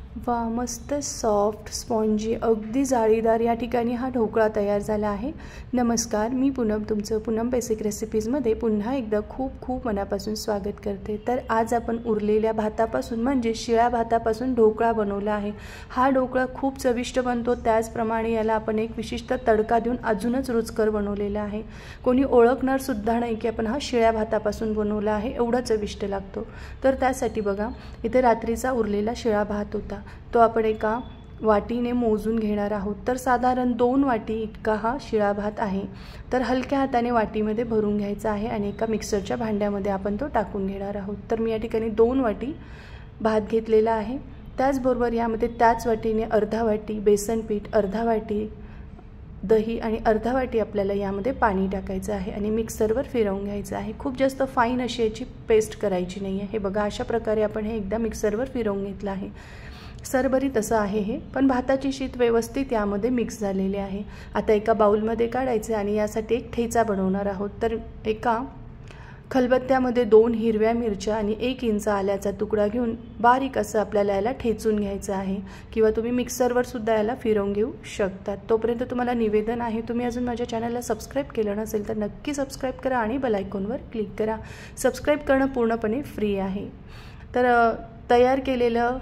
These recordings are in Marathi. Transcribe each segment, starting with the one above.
वा मस्त सॉफ्ट स्पॉन्जी अगदी जाळीदार या ठिकाणी हा ढोकळा तयार झाला आहे। नमस्कार, मी पूनम तुमचं पूनम बेसिक रेसिपीजमध्ये पुन्हा एकदा खूप खूप मनापासून स्वागत करते। तर आज आपण उरलेल्या भातापासून म्हणजे शिळ्या भातापासून ढोकळा बनवला आहे। हा ढोकळा खूप चविष्ट बनतो, त्याचप्रमाणे याला आपण एक विशिष्ट तडका देऊन अजूनच रुचकर बनवलेला आहे। कोणी ओळखणार सुद्धा नाही की आपण हा शिळ्या भातापासून बनवला आहे, एवढा चविष्ट लागतो। तर त्यासाठी बघा, इथे रात्रीचा उरलेला शिळा भात होता, तो आपण एका वाटीने मोजून घेणार आहोत। तर साधारण 2 वाटी इतका हा शिळा भात आहे। तर हलक्या हाताने वाटीमध्ये भरून घ्यायचा आहे आणि एका मिक्सरच्या भांड्यामध्ये आपण तो टाकून घेणार आहोत। तर मी या ठिकाणी 2 वाटी भात घेतलेला आहे। त्याचबरोबर यामध्ये त्याच वाटीने अर्धा वाटी बेसन पीठ, अर्धा वाटी दही आणि अर्धा वाटी आपल्याला यामध्ये पाणी टाकायचं आहे आणि मिक्सरवर फिरवून घ्यायचं आहे। खूप जास्त फाईन अशी याची पेस्ट करायची नाही आहे। हे बघा, अशा प्रकारे आपण हे एकदा मिक्सरवर फिरवून घेतलं आहे। सरभरीत असं आहे हे, पण भाताची शीत व्यवस्थित यामध्ये मिक्स झालेली आहे। आता एका बाउलमध्ये काढायचे आणि यासाठी एक ठेचा बनवणार आहोत। तर एका खलबत्त्यामध्ये 2 हिरव्या मिरच्या आणि 1 इंच आल्याचा तुकडा घेऊन बारीक असं आपल्याला याला ठेचून घ्यायचं आहे, किंवा तुम्ही मिक्सरवर सुद्धा याला फिरवून घेऊ शकतात। तोपर्यंत तुम्हाला निवेदन आहे, तुम्ही अजून माझ्या चॅनलला सबस्क्राईब केलं नसेल तर नक्की सबस्क्राईब करा आणि बेल आयकॉनवर क्लिक करा। सबस्क्राईब करणं पूर्णपणे फ्री आहे। तर तयार केलेलं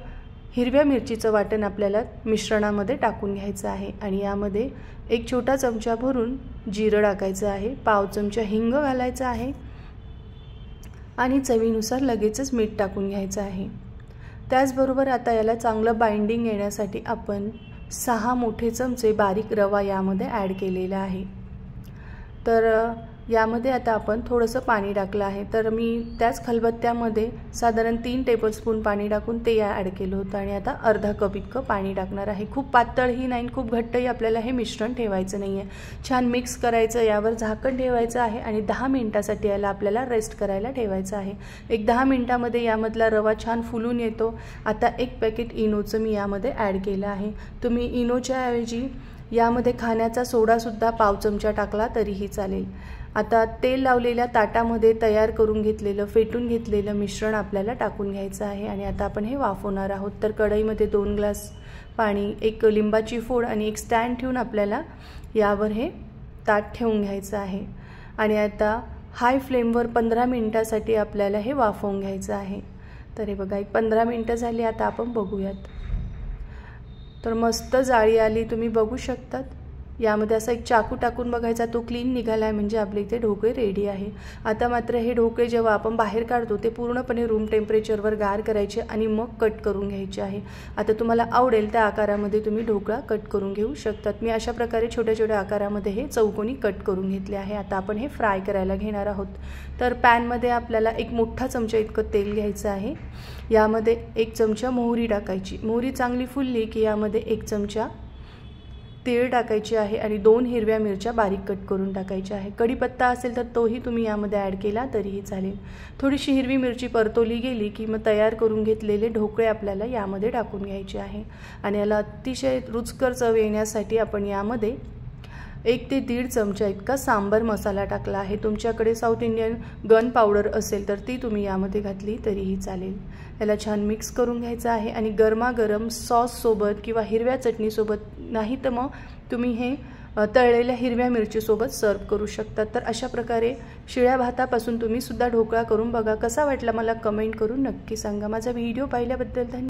हिरव्या मिरचीचं वाटण आपल्याला मिश्रणामध्ये टाकून घ्यायचं आहे आणि यामध्ये 1 छोटा चमचा भरून जिरं टाकायचं आहे, पाव चमचा हिंग घालायचा आहे आणि चवीनुसार लगेचच मीठ टाकून घ्यायचं आहे। त्याचबरोबर आता याला चांगलं बाइंडिंग येण्यासाठी आपण 6 मोठे चमचे बारीक रवा यामध्ये ॲड केलेला आहे। तर यामध्ये आता आपण थोडंसं पाणी टाकलं आहे। तर मी त्याच खलबत्त्यामध्ये साधारण 3 टेबलस्पून पाणी टाकून ते ॲड केलं होतं आणि आता अर्धा कप इतकं पाणी टाकणार आहे। खूप पातळही नाही, खूप घट्टही आपल्याला हे मिश्रण ठेवायचं नाही आहे। छान मिक्स करायचं, यावर झाकण ठेवायचं आहे आणि 10 मिनिटासाठी याला आपल्याला रेस्ट करायला ठेवायचं आहे। एक 10 मिनिटामध्ये यामधला रवा छान फुलून येतो। आता 1 पॅकेट इनोचं मी यामध्ये ॲड केलं आहे। तुम्ही इनोच्या ऐवजी यामध्ये खाण्याचा सोडासुद्धा पाव चमचा टाकला तरीही चालेल। आता तेल लावलेल्या ताटामध्ये तयार करून घेतलेलं फेटून घेतलेलं मिश्रण आपल्याला टाकून घ्यायचं आहे आणि आता आपण हे वाफवणार आहोत। तर कढईमध्ये 2 ग्लास पाणी, 1 लिंबाची फोड आणि 1 स्टँड ठेवून आपल्याला यावर हे ताट ठेवून घ्यायचं आहे आणि आता हाय फ्लेमवर 15 मिनिटासाठी आपल्याला हे वाफवून घ्यायचं आहे। तर हे बघा, एक 15 मिनिटं झाली। आता आपण बघूयात। तर मस्त जाळी आली, तुम्ही बघू शकतात। यामध्ये असा एक चाकू टाकून बघायचा, तो क्लीन निघाला आहे म्हणजे आपले इथे ढोकळे रेडी आहे। आता मात्र हे ढोकळे जेव्हा आपण बाहेर काढतो ते पूर्णपणे रूम टेम्परेचरवर गार करायचे आणि मग कट करून घ्यायचे आहे। आता तुम्हाला आवडेल त्या आकारामध्ये तुम्ही ढोकळा कट करून घेऊ शकतात। मी अशा प्रकारे छोट्या छोट्या आकारामध्ये हे चौकोनी कट करून घेतले आहे। आता आपण हे फ्राय करायला घेणार आहोत। तर पॅनमध्ये आपल्याला 1 मोठा चमचा इतकं तेल घ्यायचं आहे। यामध्ये 1 चमचा मोहरी टाकायची। मोहरी चांगली फुलली की यामध्ये 1 चमचा तीळ टाकायची आहे आणि 2 हिरव्या मिरच्या बारीक कट करून टाकायच्या आहे। कढीपत्ता असेल तर तोही तुम्ही यामध्ये ॲड केला तरीही चालेल। थोडीशी हिरवी मिरची परतवली गेली की मग तयार करून घेतलेले ढोकळे आपल्याला यामध्ये टाकून घ्यायचे आहे आणि याला अतिशय रुचकर चव येण्यासाठी आपण यामध्ये 1 ते 1.5 चमचा इतका सांबर मसाला टाकला आहे। तुमच्याकडे साऊथ इंडियन गन पावडर असेल तर ती तुम्ही यामध्ये घातली तरीही चालेल। याला छान मिक्स करून घ्यायचं आहे आणि गरमागरम सॉससोबत किंवा हिरव्या चटणीसोबत, नाही तर मग तुम्ही हे तळलेल्या हिरव्या मिरचीसोबत सर्व करू शकता। तर अशा प्रकारे शिळ्या भातापासून तुम्ही सुद्धा ढोकळा करून बघा। कसा वाटला मला कमेंट करून नक्की सांगा। माझा व्हिडिओ पाहिल्याबद्दल धन्यवाद।